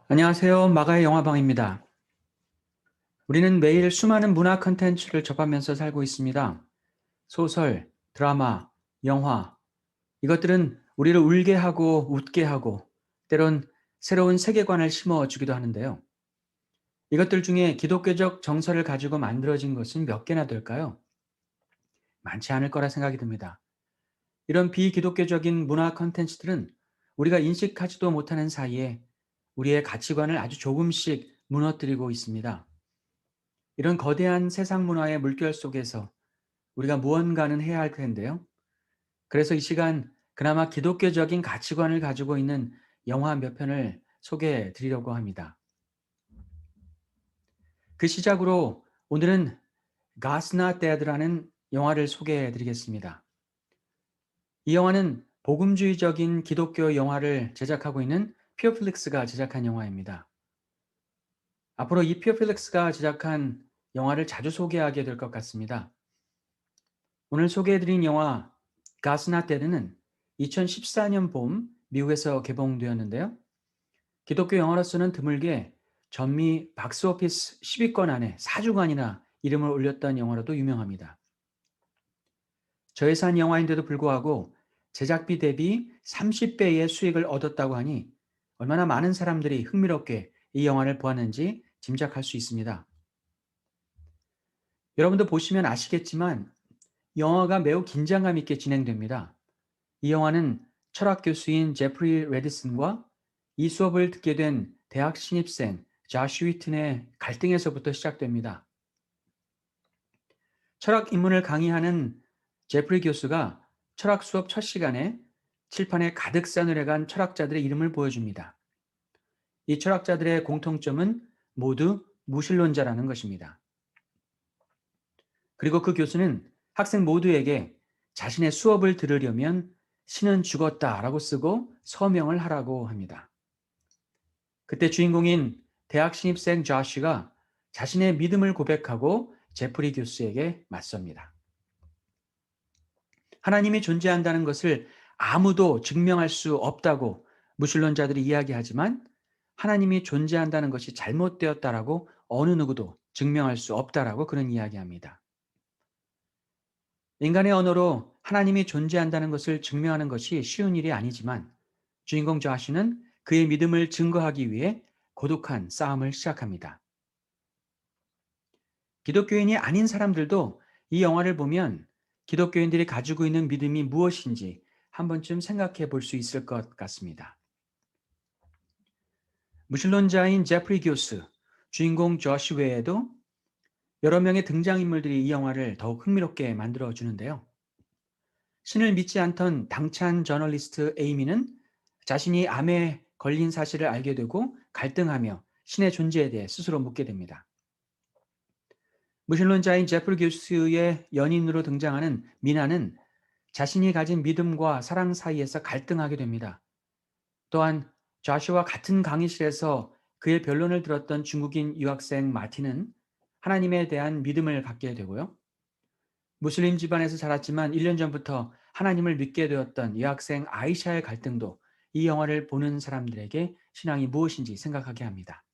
안녕하세요. 마가의 영화방입니다. 우리는 매일 수많은 문화 콘텐츠를 접하면서 살고 있습니다. 소설, 드라마, 영화, 이것들은 우리를 울게 하고 웃게 하고 때론 새로운 세계관을 심어주기도 하는데요. 이것들 중에 기독교적 정서를 가지고 만들어진 것은 몇 개나 될까요? 많지 않을 거라 생각이 듭니다. 이런 비기독교적인 문화 콘텐츠들은 우리가 인식하지도 못하는 사이에 우리의 가치관을 아주 조금씩 무너뜨리고 있습니다. 이런 거대한 세상 문화의 물결 속에서 우리가 무언가는 해야 할 텐데요. 그래서 이 시간 그나마 기독교적인 가치관을 가지고 있는 영화 몇 편을 소개해 드리려고 합니다. 그 시작으로 오늘은 God's Not Dead라는 영화를 소개해 드리겠습니다. 이 영화는 복음주의적인 기독교 영화를 제작하고 있는 피어플릭스가 제작한 영화입니다. 앞으로 이 피어플릭스가 제작한 영화를 자주 소개하게 될 것 같습니다. 오늘 소개해드린 영화 가스나테르는 2014년 봄 미국에서 개봉되었는데요. 기독교 영화로서는 드물게 전미 박스오피스 10위권 안에 4주간이나 이름을 올렸던 영화로도 유명합니다. 저예산 영화인데도 불구하고 제작비 대비 30배의 수익을 얻었다고 하니 얼마나 많은 사람들이 흥미롭게 이 영화를 보았는지 짐작할 수 있습니다. 여러분도 보시면 아시겠지만 영화가 매우 긴장감 있게 진행됩니다. 이 영화는 철학 교수인 제프리 레디슨과 이 수업을 듣게 된 대학 신입생 자시 휘튼의 갈등에서부터 시작됩니다. 철학 입문을 강의하는 제프리 교수가 철학 수업 첫 시간에 칠판에 가득 싸늘해간 철학자들의 이름을 보여줍니다. 이 철학자들의 공통점은 모두 무신론자라는 것입니다. 그리고 그 교수는 학생 모두에게 자신의 수업을 들으려면 신은 죽었다라고 쓰고 서명을 하라고 합니다. 그때 주인공인 대학 신입생 조시가 자신의 믿음을 고백하고 제프리 교수에게 맞섭니다. 하나님이 존재한다는 것을 아무도 증명할 수 없다고 무신론자들이 이야기하지만 하나님이 존재한다는 것이 잘못되었다라고 어느 누구도 증명할 수 없다라고 그는 이야기합니다. 인간의 언어로 하나님이 존재한다는 것을 증명하는 것이 쉬운 일이 아니지만 주인공 조시는 그의 믿음을 증거하기 위해 고독한 싸움을 시작합니다. 기독교인이 아닌 사람들도 이 영화를 보면 기독교인들이 가지고 있는 믿음이 무엇인지 한 번쯤 생각해 볼 수 있을 것 같습니다. 무신론자인 제프리 교수, 주인공 조시 외에도 여러 명의 등장인물들이 이 영화를 더욱 흥미롭게 만들어 주는데요. 신을 믿지 않던 당찬 저널리스트 에이미는 자신이 암에 걸린 사실을 알게 되고 갈등하며 신의 존재에 대해 스스로 묻게 됩니다. 무신론자인 제프리 교수의 연인으로 등장하는 미나는 자신이 가진 믿음과 사랑 사이에서 갈등하게 됩니다. 또한 좌시와 같은 강의실에서 그의 변론을 들었던 중국인 유학생 마틴은 하나님에 대한 믿음을 갖게 되고요. 무슬림 집안에서 자랐지만 1년 전부터 하나님을 믿게 되었던 여학생 아이샤의 갈등도 이 영화를 보는 사람들에게 신앙이 무엇인지 생각하게 합니다.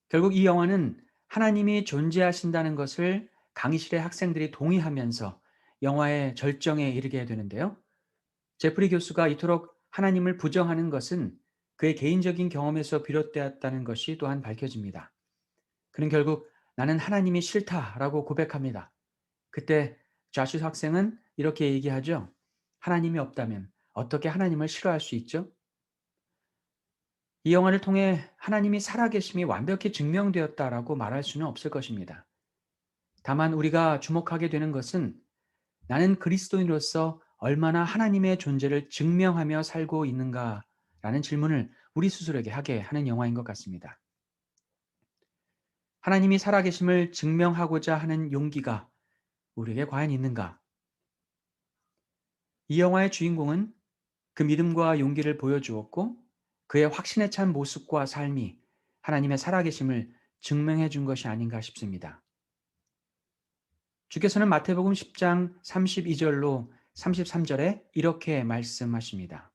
결국 이 영화는 하나님이 존재하신다는 것을 강의실의 학생들이 동의하면서 영화의 절정에 이르게 되는데요. 제프리 교수가 이토록 하나님을 부정하는 것은 그의 개인적인 경험에서 비롯되었다는 것이 또한 밝혀집니다. 그는 결국 나는 하나님이 싫다라고 고백합니다. 그때 좌슈 학생은 이렇게 얘기하죠. 하나님이 없다면 어떻게 하나님을 싫어할 수 있죠? 이 영화를 통해 하나님이 살아계심이 완벽히 증명되었다라고 말할 수는 없을 것입니다. 다만 우리가 주목하게 되는 것은 나는 그리스도인으로서 얼마나 하나님의 존재를 증명하며 살고 있는가라는 질문을 우리 스스로에게 하게 하는 영화인 것 같습니다. 하나님이 살아계심을 증명하고자 하는 용기가 우리에게 과연 있는가? 이 영화의 주인공은 그 믿음과 용기를 보여주었고 그의 확신에 찬 모습과 삶이 하나님의 살아계심을 증명해 준 것이 아닌가 싶습니다. 주께서는 마태복음 10장 32절로 33절에 이렇게 말씀하십니다.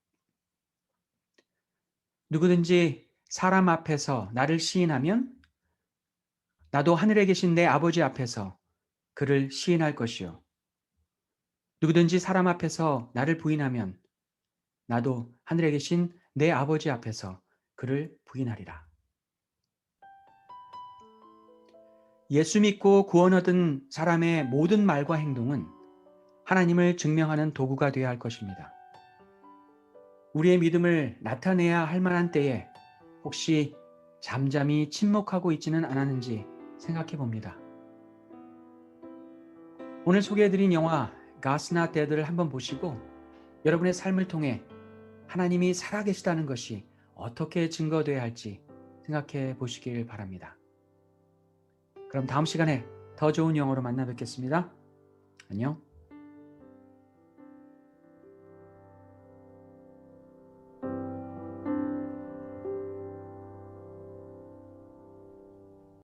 누구든지 사람 앞에서 나를 시인하면 나도 하늘에 계신 내 아버지 앞에서 그를 시인할 것이요. 누구든지 사람 앞에서 나를 부인하면 나도 하늘에 계신 내 아버지 앞에서 그를 부인하리라. 예수 믿고 구원 얻은 사람의 모든 말과 행동은 하나님을 증명하는 도구가 되어야 할 것입니다. 우리의 믿음을 나타내야 할 만한 때에 혹시 잠잠히 침묵하고 있지는 않았는지 생각해 봅니다. 오늘 소개해드린 영화 God's Not Dead를 한번 보시고 여러분의 삶을 통해 하나님이 살아계시다는 것이 어떻게 증거되어야 할지 생각해 보시길 바랍니다. 그럼 다음 시간에 더 좋은 영어로 만나 뵙겠습니다. 안녕.